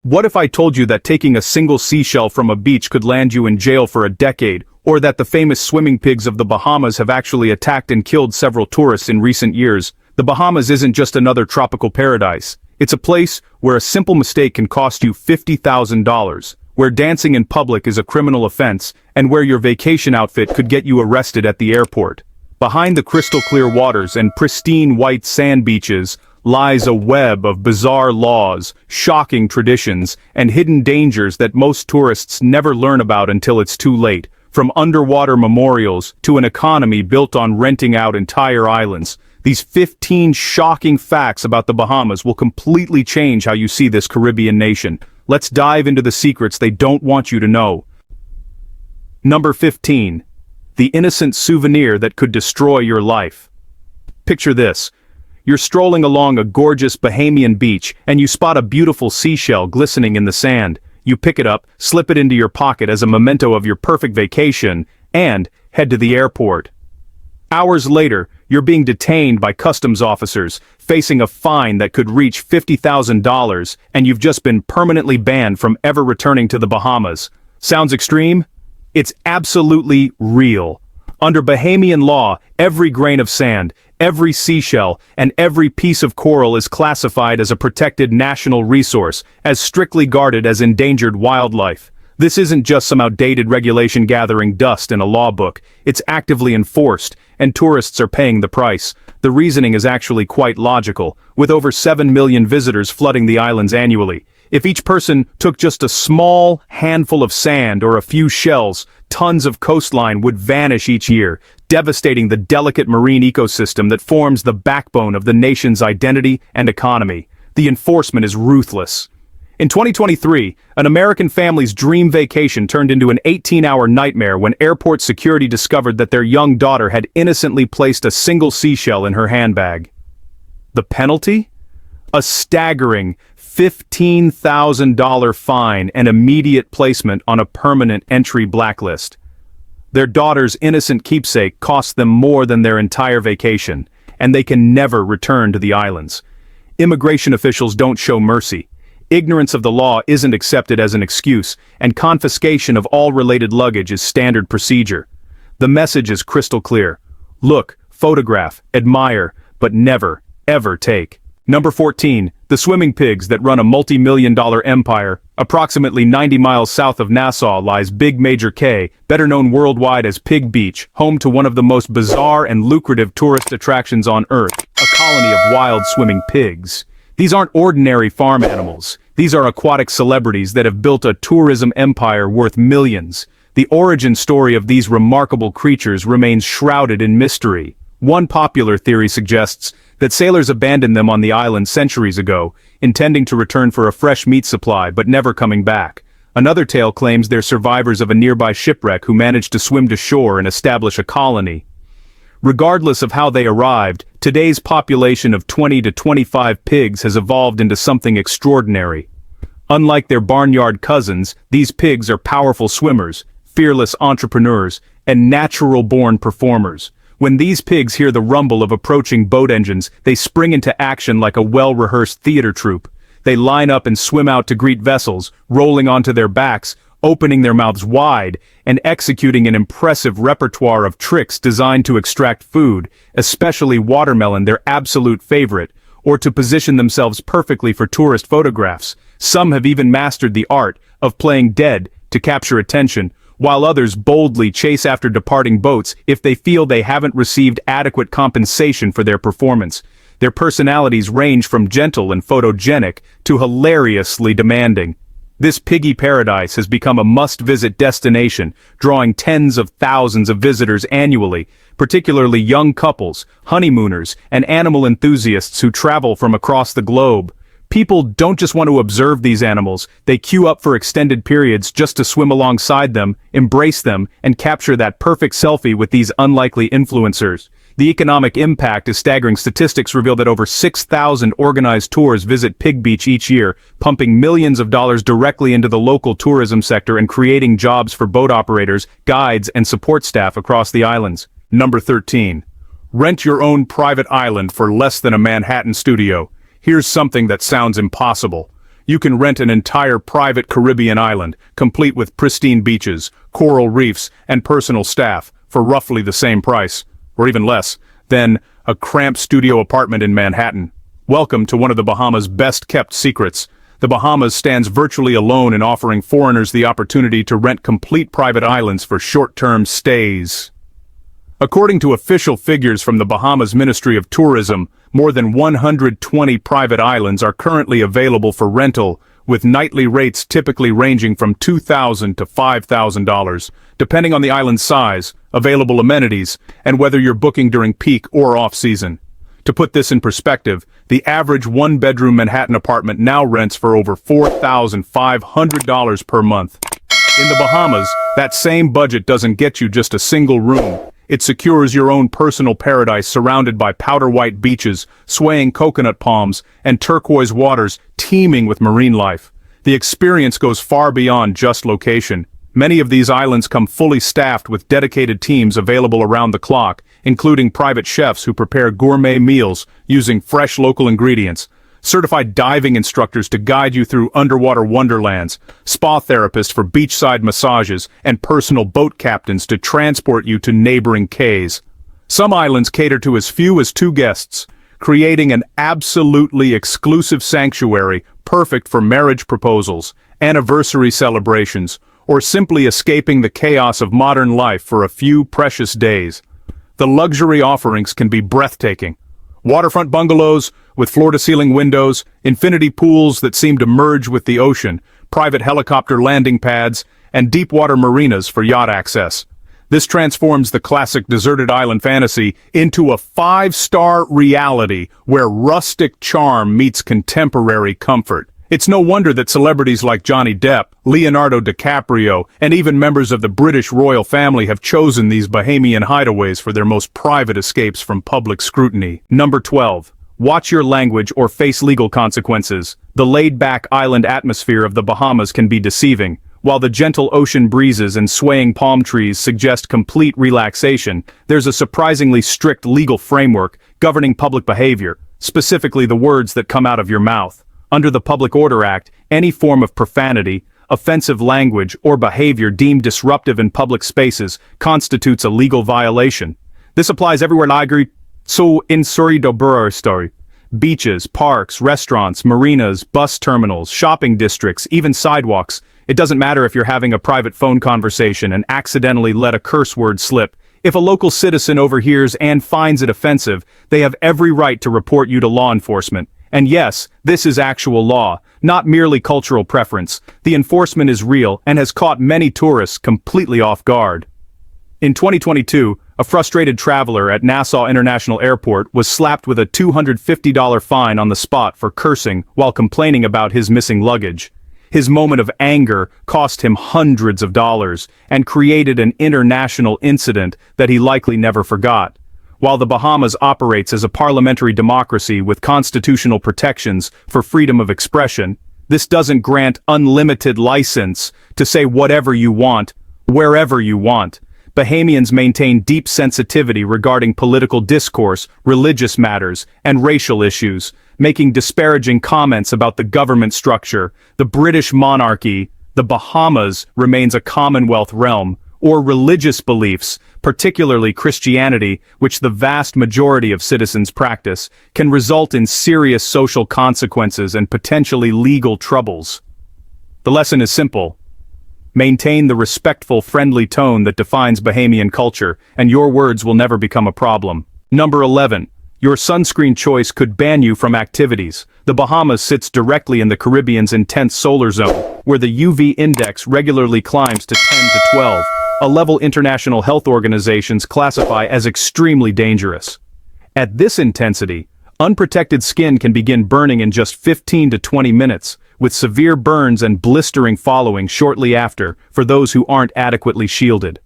What if I told you that taking a single seashell from a beach could land you in jail for a decade, or that the famous swimming pigs of the Bahamas have actually attacked and killed several tourists in recent years? The Bahamas isn't just another tropical paradise. It's a place where a simple mistake can cost you $50,000, where dancing in public is a criminal offense, and where your vacation outfit could get you arrested at the airport. Behind the crystal-clear waters and pristine white sand beaches lies a web of bizarre laws, shocking traditions, and hidden dangers that most tourists never learn about until it's too late. From underwater memorials to an economy built on renting out entire islands, these 15 shocking facts about the Bahamas will completely change how you see this Caribbean nation. Let's dive into the secrets they don't want you to know. Number 15. The innocent souvenir that could destroy your life. Picture this. You're strolling along a gorgeous Bahamian beach and you spot a beautiful seashell glistening in the sand. You pick it up, slip it into your pocket as a memento of your perfect vacation, and head to the airport. Hours later, you're being detained by customs officers, facing a fine that could reach $50,000, and you've just been permanently banned from ever returning to the Bahamas. Sounds extreme? It's absolutely real. Under Bahamian law, every grain of sand, every seashell, and every piece of coral is classified as a protected national resource, as strictly guarded as endangered wildlife. This isn't just some outdated regulation gathering dust in a law book. It's actively enforced, and tourists are paying the price. The reasoning is actually quite logical, with over 7 million visitors flooding the islands annually. If each person took just a small handful of sand or a few shells, tons of coastline would vanish each year, devastating the delicate marine ecosystem that forms the backbone of the nation's identity and economy. The enforcement is ruthless. In 2023, an American family's dream vacation turned into an 18-hour nightmare when airport security discovered that their young daughter had innocently placed a single seashell in her handbag. The penalty? A staggering $15,000 fine and immediate placement on a permanent entry blacklist. Their daughter's innocent keepsake cost them more than their entire vacation, and they can never return to the islands. Immigration officials don't show mercy. Ignorance of the law isn't accepted as an excuse, and confiscation of all related luggage is standard procedure. The message is crystal clear. Look, photograph, admire, but never, ever take. Number 14. The swimming pigs that run a multi-million-dollar empire. Approximately 90 miles south of Nassau lies Big Major Cay, better known worldwide as Pig Beach, home to one of the most bizarre and lucrative tourist attractions on Earth, a colony of wild swimming pigs. These aren't ordinary farm animals. These are aquatic celebrities that have built a tourism empire worth millions. The origin story of these remarkable creatures remains shrouded in mystery. One popular theory suggests that sailors abandoned them on the island centuries ago, intending to return for a fresh meat supply but never coming back. Another tale claims they're survivors of a nearby shipwreck who managed to swim to shore and establish a colony. Regardless of how they arrived, today's population of 20 to 25 pigs has evolved into something extraordinary. Unlike their barnyard cousins, these pigs are powerful swimmers, fearless entrepreneurs, and natural-born performers. When these pigs hear the rumble of approaching boat engines, they spring into action like a well-rehearsed theater troupe. They line up and swim out to greet vessels, rolling onto their backs, opening their mouths wide, and executing an impressive repertoire of tricks designed to extract food, especially watermelon, their absolute favorite, or to position themselves perfectly for tourist photographs. Some have even mastered the art of playing dead to capture attention, while others boldly chase after departing boats if they feel they haven't received adequate compensation for their performance. Their personalities range from gentle and photogenic to hilariously demanding. This piggy paradise has become a must-visit destination, drawing tens of thousands of visitors annually, particularly young couples, honeymooners, and animal enthusiasts who travel from across the globe. People don't just want to observe these animals, they queue up for extended periods just to swim alongside them, embrace them, and capture that perfect selfie with these unlikely influencers. The economic impact is staggering. Statistics reveal that over 6,000 organized tours visit Pig Beach each year, pumping millions of dollars directly into the local tourism sector and creating jobs for boat operators, guides, and support staff across the islands. Number 13. Rent your own private island for less than a Manhattan studio. Here's something that sounds impossible. you can rent an entire private Caribbean island, complete with pristine beaches, coral reefs, and personal staff, for roughly the same price, or even less, than a cramped studio apartment in Manhattan. Welcome to one of the Bahamas' best-kept secrets. The Bahamas stands virtually alone in offering foreigners the opportunity to rent complete private islands for short-term stays. According to official figures from the Bahamas Ministry of Tourism, more than 120 private islands are currently available for rental, with nightly rates typically ranging from $2,000 to $5,000, depending on the island's size, available amenities, and whether you're booking during peak or off-season. To put this in perspective, the average one-bedroom Manhattan apartment now rents for over $4,500 per month. In the Bahamas, that same budget doesn't get you just a single room. It secures your own personal paradise surrounded by powder-white beaches, swaying coconut palms, and turquoise waters teeming with marine life. The experience goes far beyond just location. Many of these islands come fully staffed with dedicated teams available around the clock, including private chefs who prepare gourmet meals using fresh local ingredients, certified diving instructors to guide you through underwater wonderlands, spa therapists for beachside massages, and personal boat captains to transport you to neighboring cays. Some islands cater to as few as 2 guests, creating an absolutely exclusive sanctuary perfect for marriage proposals, anniversary celebrations, or simply escaping the chaos of modern life for a few precious days. The luxury offerings can be breathtaking. Waterfront bungalows with floor-to-ceiling windows, infinity pools that seem to merge with the ocean, private helicopter landing pads, and deep-water marinas for yacht access. This transforms the classic deserted island fantasy into a 5-star reality where rustic charm meets contemporary comfort. It's no wonder that celebrities like Johnny Depp, Leonardo DiCaprio, and even members of the British royal family have chosen these Bahamian hideaways for their most private escapes from public scrutiny. Number 12. Watch your language or face legal consequences. The laid-back island atmosphere of the Bahamas can be deceiving. While the gentle ocean breezes and swaying palm trees suggest complete relaxation, there's a surprisingly strict legal framework governing public behavior, specifically the words that come out of your mouth. Under the Public Order Act, any form of profanity, offensive language, or behavior deemed disruptive in public spaces constitutes a legal violation. This applies everywhere. So in story. Beaches, parks, restaurants, marinas, bus terminals, shopping districts, even sidewalks. It doesn't matter if you're having a private phone conversation and accidentally let a curse word slip. If a local citizen overhears and finds it offensive, they have every right to report you to law enforcement. And yes, this is actual law, not merely cultural preference. The enforcement is real and has caught many tourists completely off guard. In 2022, a frustrated traveler at Nassau International Airport was slapped with a $250 fine on the spot for cursing while complaining about his missing luggage. His moment of anger cost him hundreds of dollars and created an international incident that he likely never forgot. While the Bahamas operates as a parliamentary democracy with constitutional protections for freedom of expression, this doesn't grant unlimited license to say whatever you want, wherever you want. Bahamians maintain deep sensitivity regarding political discourse, religious matters, and racial issues, making disparaging comments about the government structure, the British monarchy, the Bahamas remains a Commonwealth realm, or religious beliefs, particularly Christianity, which the vast majority of citizens practice, can result in serious social consequences and potentially legal troubles. The lesson is simple. Maintain the respectful, friendly tone that defines Bahamian culture, and your words will never become a problem. Number 11. Your sunscreen choice could ban you from activities. The Bahamas sits directly in the Caribbean's intense solar zone, where the UV index regularly climbs to 10 to 12. A level international health organizations classify as extremely dangerous. At this intensity, unprotected skin can begin burning in just 15 to 20 minutes, with severe burns and blistering following shortly after for those who aren't adequately shielded.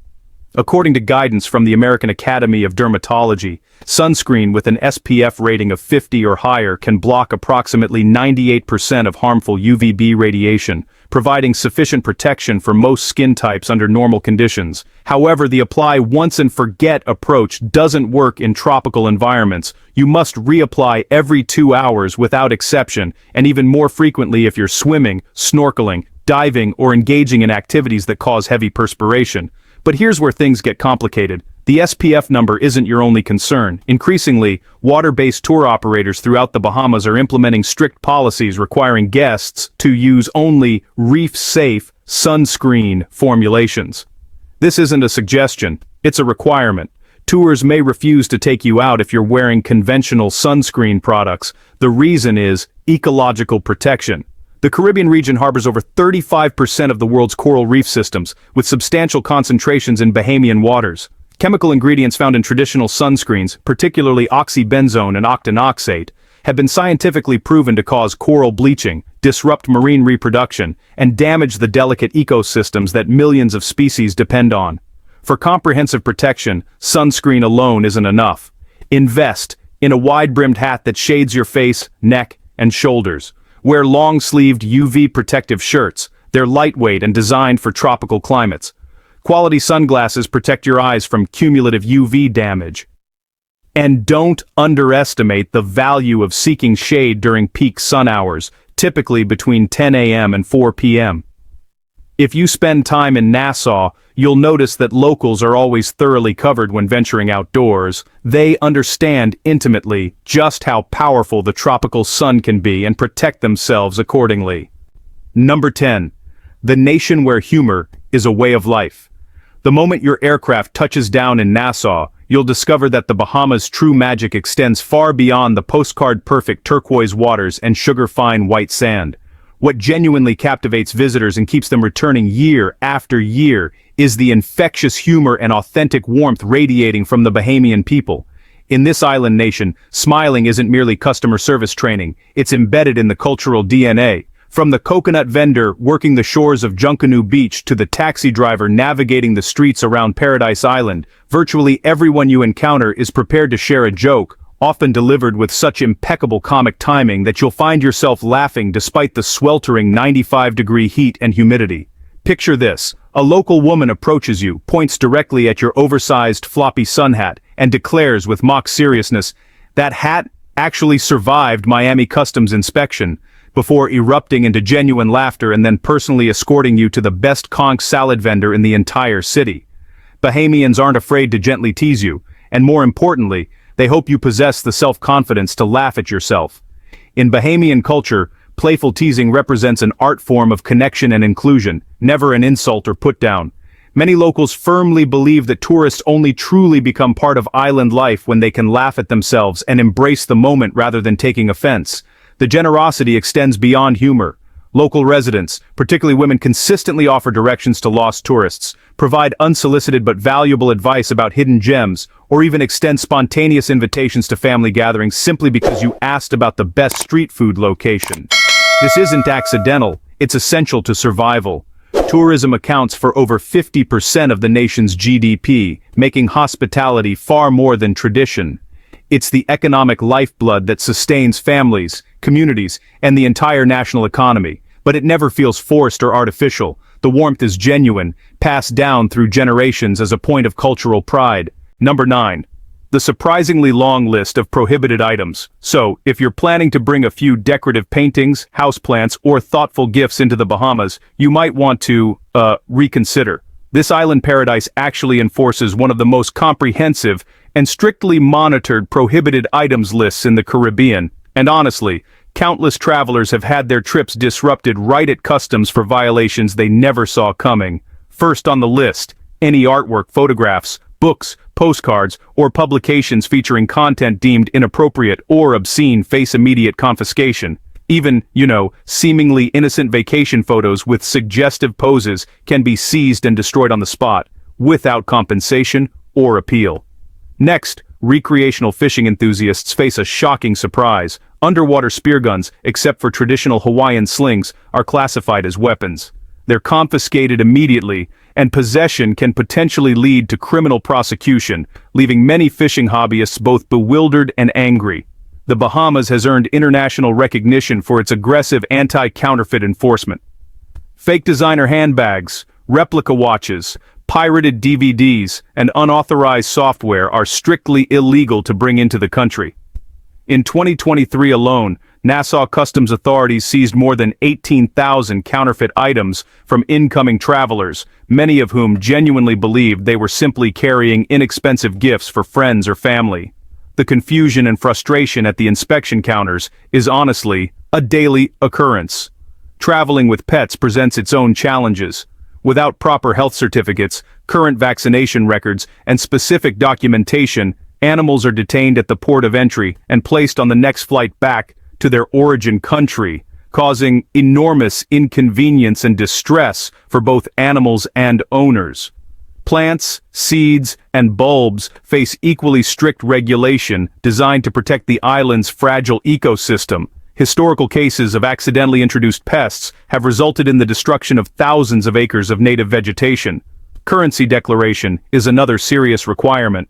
According to guidance from the American Academy of Dermatology, sunscreen with an SPF rating of 50 or higher can block approximately 98% of harmful UVB radiation, providing sufficient protection for most skin types under normal conditions. However, the apply once and forget approach doesn't work in tropical environments. You must reapply every 2 hours without exception, and even more frequently if you're swimming, snorkeling, diving, or engaging in activities that cause heavy perspiration. But here's where things get complicated. The SPF number isn't your only concern. Increasingly, water-based tour operators throughout the Bahamas are implementing strict policies requiring guests to use only reef-safe sunscreen formulations. This isn't a suggestion, it's a requirement. Tours may refuse to take you out if you're wearing conventional sunscreen products. The reason is ecological protection. The Caribbean region harbors over 35% of the world's coral reef systems, with substantial concentrations in Bahamian waters. Chemical ingredients found in traditional sunscreens, particularly oxybenzone and octinoxate, have been scientifically proven to cause coral bleaching, disrupt marine reproduction, and damage the delicate ecosystems that millions of species depend on. For comprehensive protection, sunscreen alone isn't enough. Invest in a wide-brimmed hat that shades your face, neck, and shoulders. Wear long-sleeved UV protective shirts. They're lightweight and designed for tropical climates. Quality sunglasses protect your eyes from cumulative UV damage. And don't underestimate the value of seeking shade during peak sun hours, typically between 10 a.m. and 4 p.m. If you spend time in Nassau, you'll notice that locals are always thoroughly covered when venturing outdoors. They understand intimately just how powerful the tropical sun can be and protect themselves accordingly. Number 10. The nation where humor is a way of life. The moment your aircraft touches down in Nassau, you'll discover that the Bahamas' true magic extends far beyond the postcard-perfect turquoise waters and sugar-fine white sand. What genuinely captivates visitors and keeps them returning year after year is the infectious humor and authentic warmth radiating from the Bahamian people. In this island nation, smiling isn't merely customer service training, it's embedded in the cultural DNA. From the coconut vendor working the shores of Junkanoo Beach to the taxi driver navigating the streets around Paradise Island, virtually everyone you encounter is prepared to share a joke, often delivered with such impeccable comic timing that you'll find yourself laughing despite the sweltering 95-degree heat and humidity. Picture this: a local woman approaches you, points directly at your oversized floppy sun hat, and declares with mock seriousness, "That hat actually survived Miami Customs inspection," before erupting into genuine laughter and then personally escorting you to the best conch salad vendor in the entire city. Bahamians aren't afraid to gently tease you, and more importantly, they hope you possess the self-confidence to laugh at yourself. In Bahamian culture, playful teasing represents an art form of connection and inclusion, never an insult or put-down. Many locals firmly believe that tourists only truly become part of island life when they can laugh at themselves and embrace the moment rather than taking offense. The generosity extends beyond humor. Local residents, particularly women, consistently offer directions to lost tourists, provide unsolicited but valuable advice about hidden gems, or even extend spontaneous invitations to family gatherings simply because you asked about the best street food location. This isn't accidental, it's essential to survival. Tourism accounts for over 50% of the nation's GDP, making hospitality far more than tradition. It's the economic lifeblood that sustains families, communities, and the entire national economy. But it never feels forced or artificial. The warmth is genuine, passed down through generations as a point of cultural pride. Number 9. The surprisingly long list of prohibited items. So, if you're planning to bring a few decorative paintings, houseplants, or thoughtful gifts into the Bahamas, you might want to, reconsider. This island paradise actually enforces one of the most comprehensive and strictly monitored prohibited items lists in the Caribbean. And honestly, countless travelers have had their trips disrupted right at customs for violations they never saw coming. First on the list, any artwork, photographs, books, postcards, or publications featuring content deemed inappropriate or obscene face immediate confiscation. Even, seemingly innocent vacation photos with suggestive poses can be seized and destroyed on the spot, without compensation or appeal. Next, recreational fishing enthusiasts face a shocking surprise. Underwater spear guns, except for traditional Hawaiian slings, are classified as weapons. They're confiscated immediately, and possession can potentially lead to criminal prosecution, leaving many fishing hobbyists both bewildered and angry. The Bahamas has earned international recognition for its aggressive anti-counterfeit enforcement. Fake designer handbags, replica watches, pirated DVDs, and unauthorized software are strictly illegal to bring into the country. In 2023 alone, Nassau Customs authorities seized more than 18,000 counterfeit items from incoming travelers, many of whom genuinely believed they were simply carrying inexpensive gifts for friends or family. The confusion and frustration at the inspection counters is honestly a daily occurrence. Traveling with pets presents its own challenges. Without proper health certificates, current vaccination records, and specific documentation, animals are detained at the port of entry and placed on the next flight back to their origin country, causing enormous inconvenience and distress for both animals and owners. Plants, seeds, and bulbs face equally strict regulation designed to protect the island's fragile ecosystem. Historical cases of accidentally introduced pests have resulted in the destruction of thousands of acres of native vegetation. Currency declaration is another serious requirement.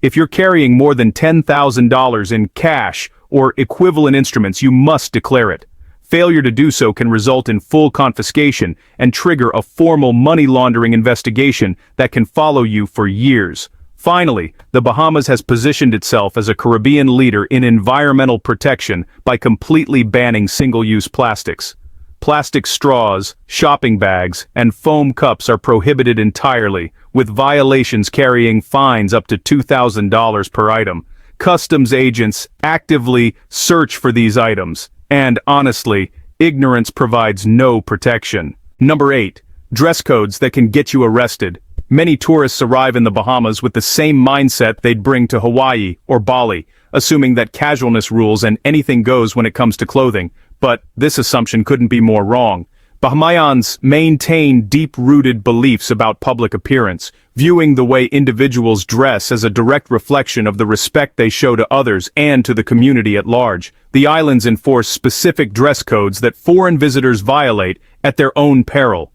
If you're carrying more than $10,000 in cash or equivalent instruments, you must declare it. Failure to do so can result in full confiscation and trigger a formal money laundering investigation that can follow you for years. Finally, the Bahamas has positioned itself as a Caribbean leader in environmental protection by completely banning single-use plastics. Plastic straws, shopping bags, and foam cups are prohibited entirely, with violations carrying fines up to $2,000 per item. Customs agents actively search for these items, and honestly, ignorance provides no protection. Number 8. Dress codes that can get you arrested. Many tourists arrive in the Bahamas with the same mindset they'd bring to Hawaii or Bali, assuming that casualness rules and anything goes when it comes to clothing, but this assumption couldn't be more wrong. Bahamians maintain deep-rooted beliefs about public appearance, viewing the way individuals dress as a direct reflection of the respect they show to others and to the community at large. The islands enforce specific dress codes that foreign visitors violate at their own peril.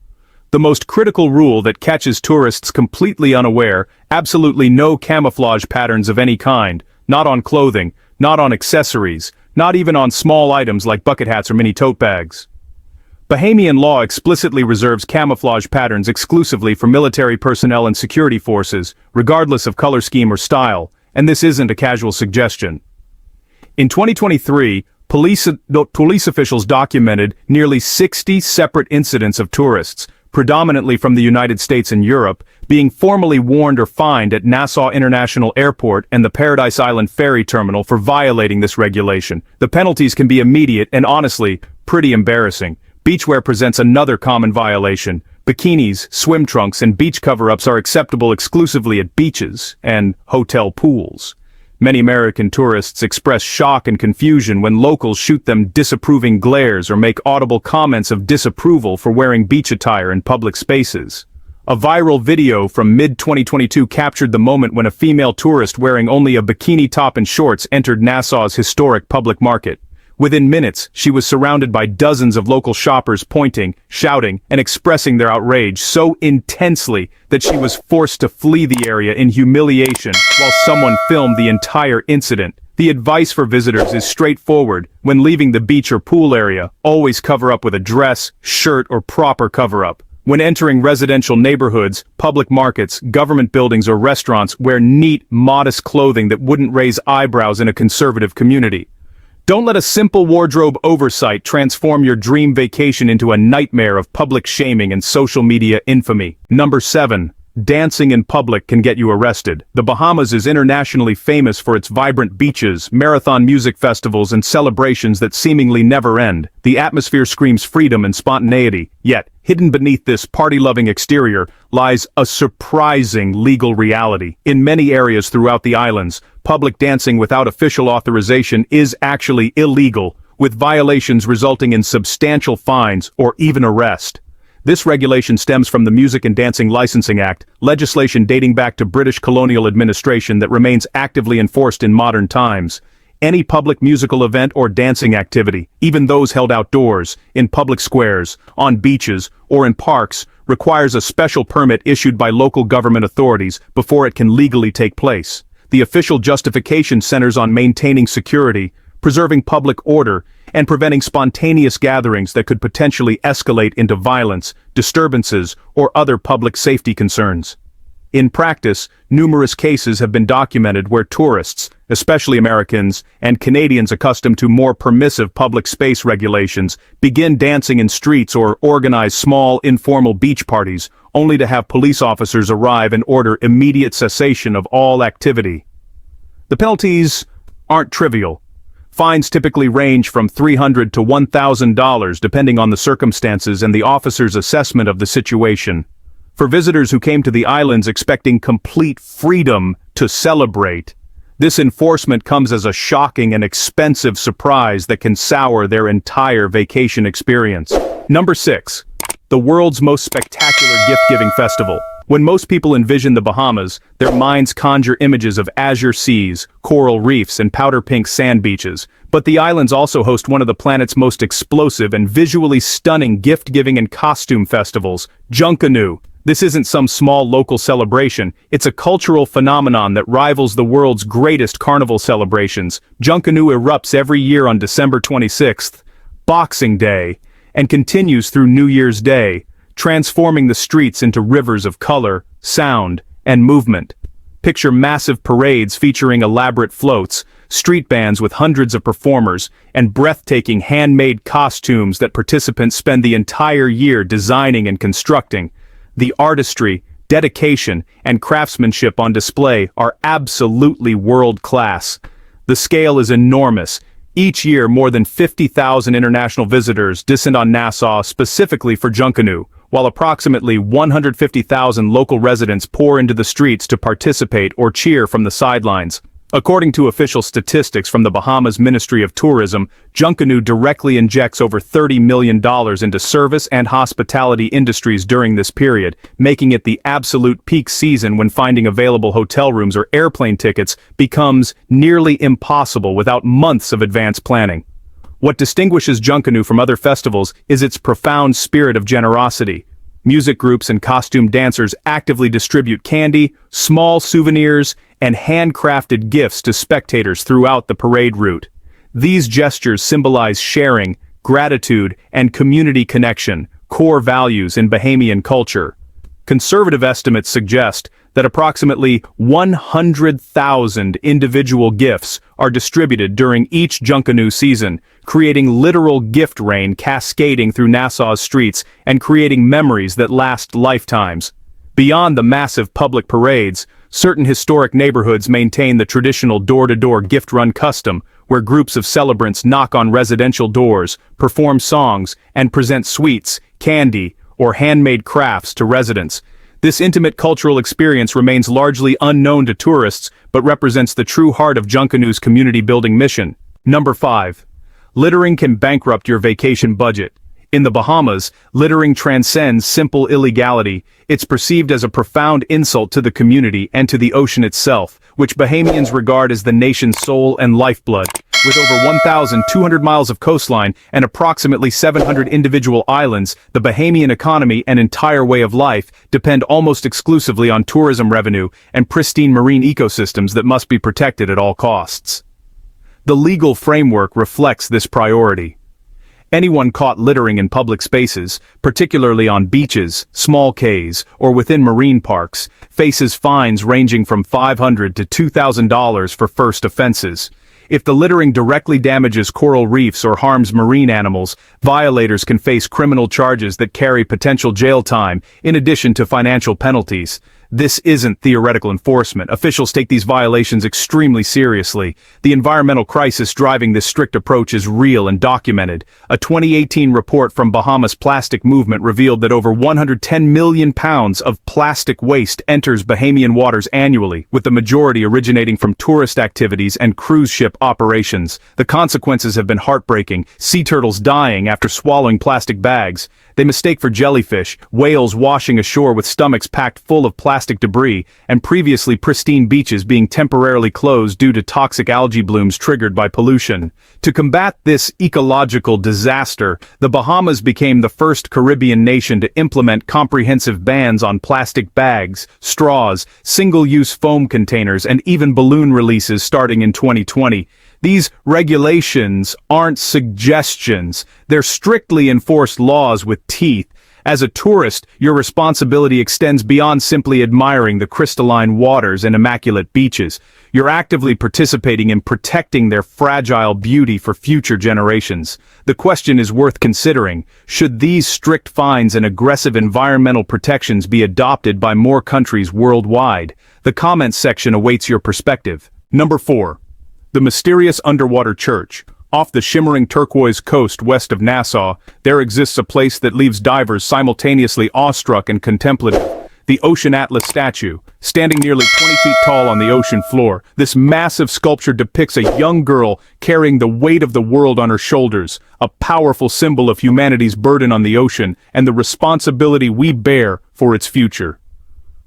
The most critical rule that catches tourists completely unaware: absolutely no camouflage patterns of any kind, not on clothing, not on accessories, not even on small items like bucket hats or mini tote bags. Bahamian law explicitly reserves camouflage patterns exclusively for military personnel and security forces, regardless of color scheme or style, and this isn't a casual suggestion. In 2023, police officials documented nearly 60 separate incidents of tourists, predominantly from the United States and Europe, being formally warned or fined at Nassau International Airport and the Paradise Island Ferry Terminal for violating this regulation. The penalties can be immediate and honestly, pretty embarrassing. Beachwear presents another common violation. Bikinis, swim trunks, and beach cover-ups are acceptable exclusively at beaches and hotel pools. Many American tourists express shock and confusion when locals shoot them disapproving glares or make audible comments of disapproval for wearing beach attire in public spaces. A viral video from mid-2022 captured the moment when a female tourist wearing only a bikini top and shorts entered Nassau's historic public market. Within minutes, she was surrounded by dozens of local shoppers pointing, shouting, and expressing their outrage so intensely that she was forced to flee the area in humiliation while someone filmed the entire incident. The advice for visitors is straightforward: when leaving the beach or pool area, always cover up with a dress, shirt, or proper cover-up. When entering residential neighborhoods, public markets, government buildings, or restaurants, wear neat, modest clothing that wouldn't raise eyebrows in a conservative community. Don't let a simple wardrobe oversight transform your dream vacation into a nightmare of public shaming and social media infamy. Number 7. Dancing in public can get you arrested. The Bahamas is internationally famous for its vibrant beaches, marathon music festivals, and celebrations that seemingly never end. The atmosphere screams freedom and spontaneity, yet, hidden beneath this party-loving exterior lies a surprising legal reality. In many areas throughout the islands, public dancing without official authorization is actually illegal, with violations resulting in substantial fines or even arrest. This regulation stems from the Music and Dancing Licensing Act, legislation dating back to British colonial administration that remains actively enforced in modern times. any public musical event or dancing activity, even those held outdoors, in public squares, on beaches, or in parks, requires a special permit issued by local government authorities before it can legally take place. The official justification centers on maintaining security, preserving public order, and preventing spontaneous gatherings that could potentially escalate into violence, disturbances, or other public safety concerns. In practice, numerous cases have been documented where tourists, especially Americans and Canadians accustomed to more permissive public space regulations, begin dancing in streets or organize small, informal beach parties, only to have police officers arrive and order immediate cessation of all activity. The penalties aren't trivial. Fines typically range from $300 to $1,000 depending on the circumstances and the officer's assessment of the situation. For visitors who came to the islands expecting complete freedom to celebrate, this enforcement comes as a shocking and expensive surprise that can sour their entire vacation experience. Number 6. The world's most spectacular gift-giving festival. When most people envision the Bahamas, their minds conjure images of azure seas, coral reefs, and powder-pink sand beaches. But the islands also host one of the planet's most explosive and visually stunning gift-giving and costume festivals, Junkanoo. This isn't some small local celebration, it's a cultural phenomenon that rivals the world's greatest carnival celebrations. Junkanoo erupts every year on December 26th, Boxing Day, and continues through New Year's Day, transforming the streets into rivers of color, sound, and movement. Picture massive parades featuring elaborate floats, street bands with hundreds of performers, and breathtaking handmade costumes that participants spend the entire year designing and constructing. The artistry, dedication, and craftsmanship on display are absolutely world-class. The scale is enormous. Each year, more than 50,000 international visitors descend on Nassau specifically for Junkanoo, while approximately 150,000 local residents pour into the streets to participate or cheer from the sidelines. According to official statistics from the Bahamas Ministry of Tourism, Junkanoo directly injects over $30 million into service and hospitality industries during this period, making it the absolute peak season when finding available hotel rooms or airplane tickets becomes nearly impossible without months of advanced planning. What distinguishes Junkanoo from other festivals is its profound spirit of generosity. Music groups and costume dancers actively distribute candy, small souvenirs, and handcrafted gifts to spectators throughout the parade route. These gestures symbolize sharing, gratitude, and community connection, core values in Bahamian culture. Conservative estimates suggest that approximately 100,000 individual gifts are distributed during each Junkanoo season, creating literal gift rain cascading through Nassau's streets and creating memories that last lifetimes. Beyond the massive public parades, certain historic neighborhoods maintain the traditional door-to-door gift-run custom, where groups of celebrants knock on residential doors, perform songs, and present sweets, candy, or handmade crafts to residents. This intimate cultural experience remains largely unknown to tourists, but represents the true heart of Junkanoo's community-building mission. Number 5. Littering can bankrupt your vacation budget. In the Bahamas, littering transcends simple illegality. It's perceived as a profound insult to the community and to the ocean itself, which Bahamians regard as the nation's soul and lifeblood. With over 1,200 miles of coastline and approximately 700 individual islands, the Bahamian economy and entire way of life depend almost exclusively on tourism revenue and pristine marine ecosystems that must be protected at all costs. The legal framework reflects this priority. Anyone caught littering in public spaces, particularly on beaches, small quays, or within marine parks, faces fines ranging from $500 to $2,000 for first offenses. If the littering directly damages coral reefs or harms marine animals, violators can face criminal charges that carry potential jail time, in addition to financial penalties. This isn't theoretical enforcement. Officials take these violations extremely seriously. The environmental crisis driving this strict approach is real and documented. A 2018 report from Bahamas Plastic Movement revealed that over 110 million pounds of plastic waste enters Bahamian waters annually, with the majority originating from tourist activities and cruise ship operations. The consequences have been heartbreaking: sea turtles dying after swallowing plastic bags, they mistake for jellyfish, whales washing ashore with stomachs packed full of plastic debris, and previously pristine beaches being temporarily closed due to toxic algae blooms triggered by pollution. To combat this ecological disaster, the Bahamas became the first Caribbean nation to implement comprehensive bans on plastic bags, straws, single-use foam containers, and even balloon releases starting in 2020. These regulations aren't suggestions, they're strictly enforced laws with teeth. As a tourist, your responsibility extends beyond simply admiring the crystalline waters and immaculate beaches. You're actively participating in protecting their fragile beauty for future generations. The question is worth considering: should these strict fines and aggressive environmental protections be adopted by more countries worldwide? The comments section awaits your perspective. Number 4. The mysterious underwater church. Off the shimmering turquoise coast west of Nassau, there exists a place that leaves divers simultaneously awestruck and contemplative. The Ocean Atlas statue, standing nearly 20 feet tall on the ocean floor, this massive sculpture depicts a young girl carrying the weight of the world on her shoulders, a powerful symbol of humanity's burden on the ocean and the responsibility we bear for its future.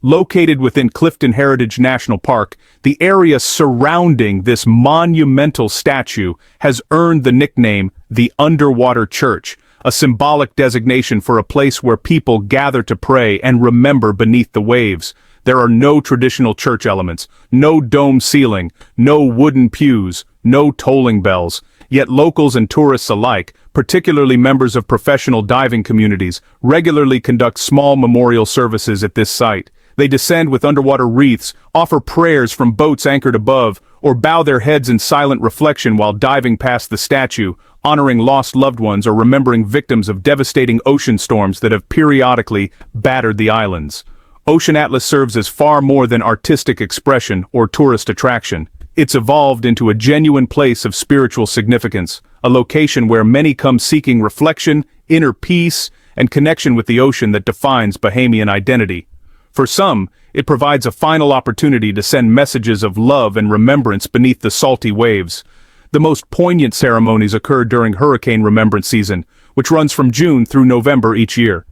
Located within Clifton Heritage National Park, the area surrounding this monumental statue has earned the nickname the Underwater Church, a symbolic designation for a place where people gather to pray and remember beneath the waves. There are no traditional church elements, no dome ceiling, no wooden pews, no tolling bells. Yet locals and tourists alike, particularly members of professional diving communities, regularly conduct small memorial services at this site. They descend with underwater wreaths, offer prayers from boats anchored above, or bow their heads in silent reflection while diving past the statue, honoring lost loved ones or remembering victims of devastating ocean storms that have periodically battered the islands. Ocean Atlas serves as far more than artistic expression or tourist attraction. It's evolved into a genuine place of spiritual significance, a location where many come seeking reflection, inner peace, and connection with the ocean that defines Bahamian identity. For some, it provides a final opportunity to send messages of love and remembrance beneath the salty waves. The most poignant ceremonies occur during hurricane remembrance season, which runs from June through November each year.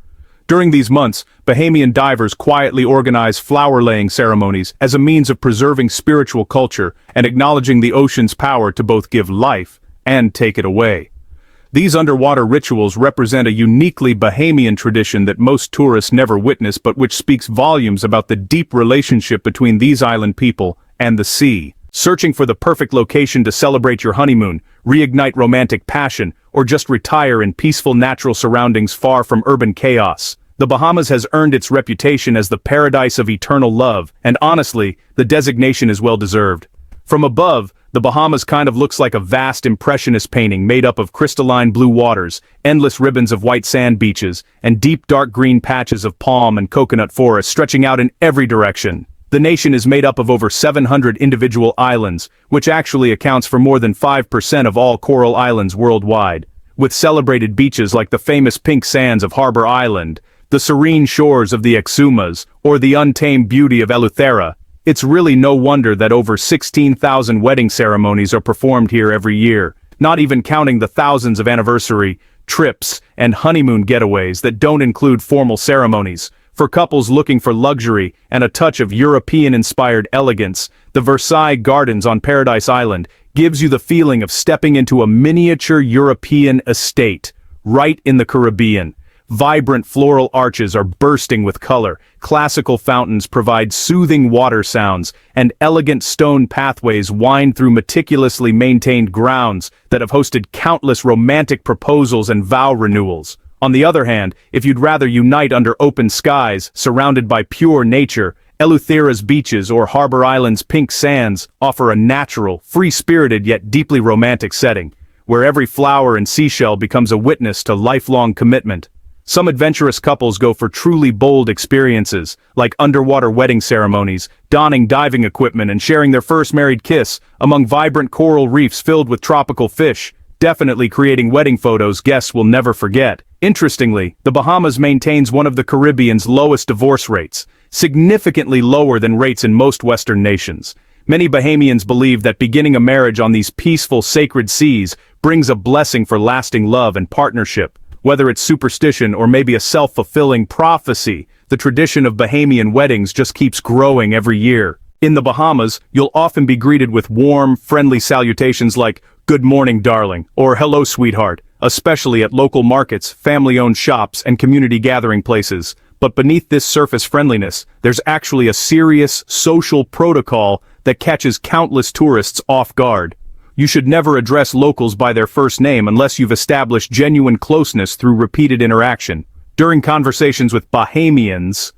During these months, Bahamian divers quietly organize flower-laying ceremonies as a means of preserving spiritual culture and acknowledging the ocean's power to both give life and take it away. These underwater rituals represent a uniquely Bahamian tradition that most tourists never witness, but which speaks volumes about the deep relationship between these island people and the sea. Searching for the perfect location to celebrate your honeymoon, reignite romantic passion, or just retire in peaceful natural surroundings far from urban chaos, the Bahamas has earned its reputation as the paradise of eternal love, and honestly, the designation is well deserved. From above, the Bahamas kind of looks like a vast impressionist painting made up of crystalline blue waters, endless ribbons of white sand beaches, and deep dark green patches of palm and coconut forest stretching out in every direction. The nation is made up of over 700 individual islands, which actually accounts for more than 5% of all coral islands worldwide. With celebrated beaches like the famous pink sands of Harbor Island, the serene shores of the Exumas, or the untamed beauty of Eleuthera, it's really no wonder that over 16,000 wedding ceremonies are performed here every year, not even counting the thousands of anniversary, trips, and honeymoon getaways that don't include formal ceremonies. For couples looking for luxury and a touch of European-inspired elegance, the Versailles Gardens on Paradise Island gives you the feeling of stepping into a miniature European estate, right in the Caribbean. Vibrant floral arches are bursting with color, classical fountains provide soothing water sounds, and elegant stone pathways wind through meticulously maintained grounds that have hosted countless romantic proposals and vow renewals. On the other hand, if you'd rather unite under open skies, surrounded by pure nature, Eleuthera's beaches or Harbor Island's pink sands offer a natural, free-spirited yet deeply romantic setting, where every flower and seashell becomes a witness to lifelong commitment. Some adventurous couples go for truly bold experiences, like underwater wedding ceremonies, donning diving equipment and sharing their first married kiss among vibrant coral reefs filled with tropical fish, definitely creating wedding photos guests will never forget. Interestingly, the Bahamas maintains one of the Caribbean's lowest divorce rates, significantly lower than rates in most Western nations. Many Bahamians believe that beginning a marriage on these peaceful, sacred seas brings a blessing for lasting love and partnership. Whether it's superstition or maybe a self-fulfilling prophecy, the tradition of Bahamian weddings just keeps growing every year. In the Bahamas, you'll often be greeted with warm, friendly salutations like, "Good morning, darling," or "Hello, sweetheart," especially at local markets, family-owned shops, and community gathering places. But beneath this surface friendliness, there's actually a serious social protocol that catches countless tourists off guard. You should never address locals by their first name unless you've established genuine closeness through repeated interaction. During conversations with Bahamians,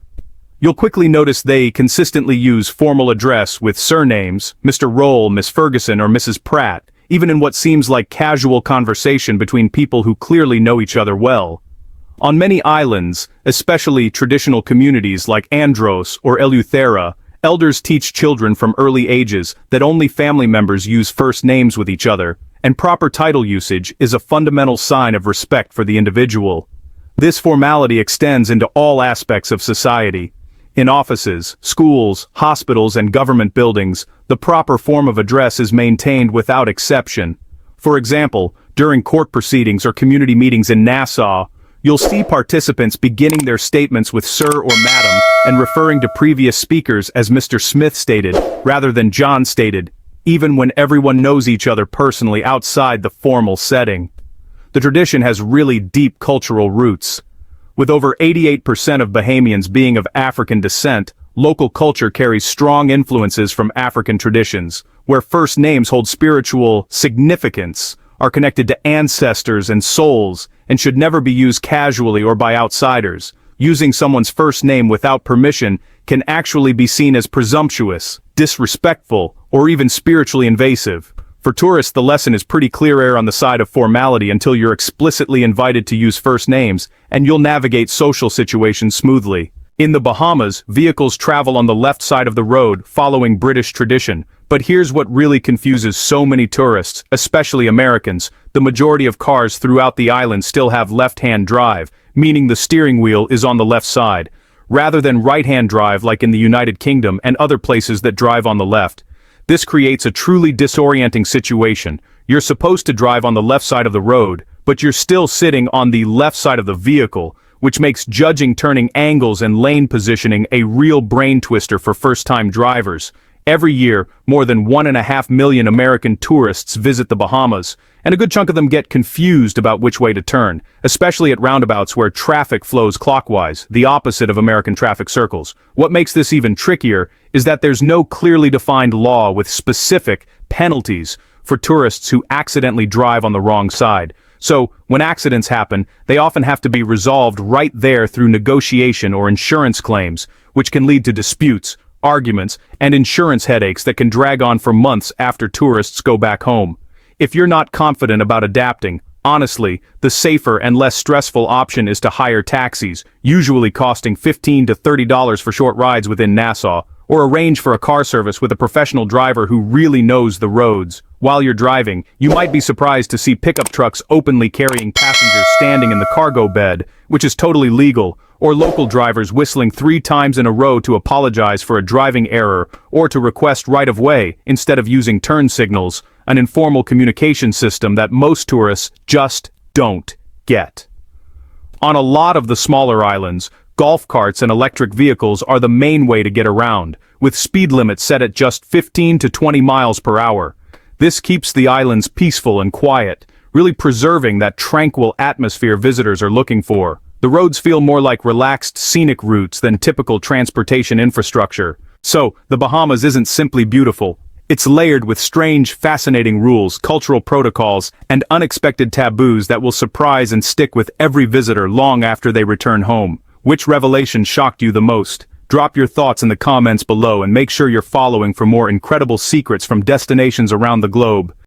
you'll quickly notice they consistently use formal address with surnames, Mr. Roll, Miss Ferguson, or Mrs. Pratt, even in what seems like casual conversation between people who clearly know each other well. On many islands, especially traditional communities like Andros or Eleuthera, elders teach children from early ages that only family members use first names with each other, and proper title usage is a fundamental sign of respect for the individual. This formality extends into all aspects of society. In offices, schools, hospitals, and government buildings, the proper form of address is maintained without exception. For example, during court proceedings or community meetings in Nassau, you'll see participants beginning their statements with sir or madam and referring to previous speakers as Mr. Smith stated, rather than John stated, even when everyone knows each other personally outside the formal setting. The tradition has really deep cultural roots. With over 88% of Bahamians being of African descent, local culture carries strong influences from African traditions, where first names hold spiritual significance, are connected to ancestors and souls, and should never be used casually or by outsiders. Using someone's first name without permission can actually be seen as presumptuous, disrespectful, or even spiritually invasive. For tourists, the lesson is pretty clear: err on the side of formality until you're explicitly invited to use first names, and you'll navigate social situations smoothly. In the Bahamas, vehicles travel on the left side of the road, following British tradition. But here's what really confuses so many tourists, especially Americans. The majority of cars throughout the island still have left-hand drive, meaning the steering wheel is on the left side, rather than right-hand drive like in the United Kingdom and other places that drive on the left. This creates a truly disorienting situation. You're supposed to drive on the left side of the road, but you're still sitting on the left side of the vehicle, which makes judging turning angles and lane positioning a real brain twister for first-time drivers. Every year, more than 1.5 million American tourists visit the Bahamas, and a good chunk of them get confused about which way to turn, especially at roundabouts where traffic flows clockwise, the opposite of American traffic circles. What makes this even trickier is that there's no clearly defined law with specific penalties for tourists who accidentally drive on the wrong side. So, when accidents happen, they often have to be resolved right there through negotiation or insurance claims, which can lead to disputes, arguments, and insurance headaches that can drag on for months after tourists go back home. If you're not confident about adapting, honestly, the safer and less stressful option is to hire taxis, usually costing $15 to $30 for short rides within Nassau, or arrange for a car service with a professional driver who really knows the roads. While you're driving, you might be surprised to see pickup trucks openly carrying passengers standing in the cargo bed, which is totally legal, or local drivers whistling 3 times in a row to apologize for a driving error or to request right-of-way instead of using turn signals, an informal communication system that most tourists just don't get. On a lot of the smaller islands, golf carts and electric vehicles are the main way to get around, with speed limits set at just 15 to 20 miles per hour. This keeps the islands peaceful and quiet, really preserving that tranquil atmosphere visitors are looking for. The roads feel more like relaxed scenic routes than typical transportation infrastructure. So, the Bahamas isn't simply beautiful. It's layered with strange, fascinating rules, cultural protocols, and unexpected taboos that will surprise and stick with every visitor long after they return home. Which revelation shocked you the most? Drop your thoughts in the comments below and make sure you're following for more incredible secrets from destinations around the globe.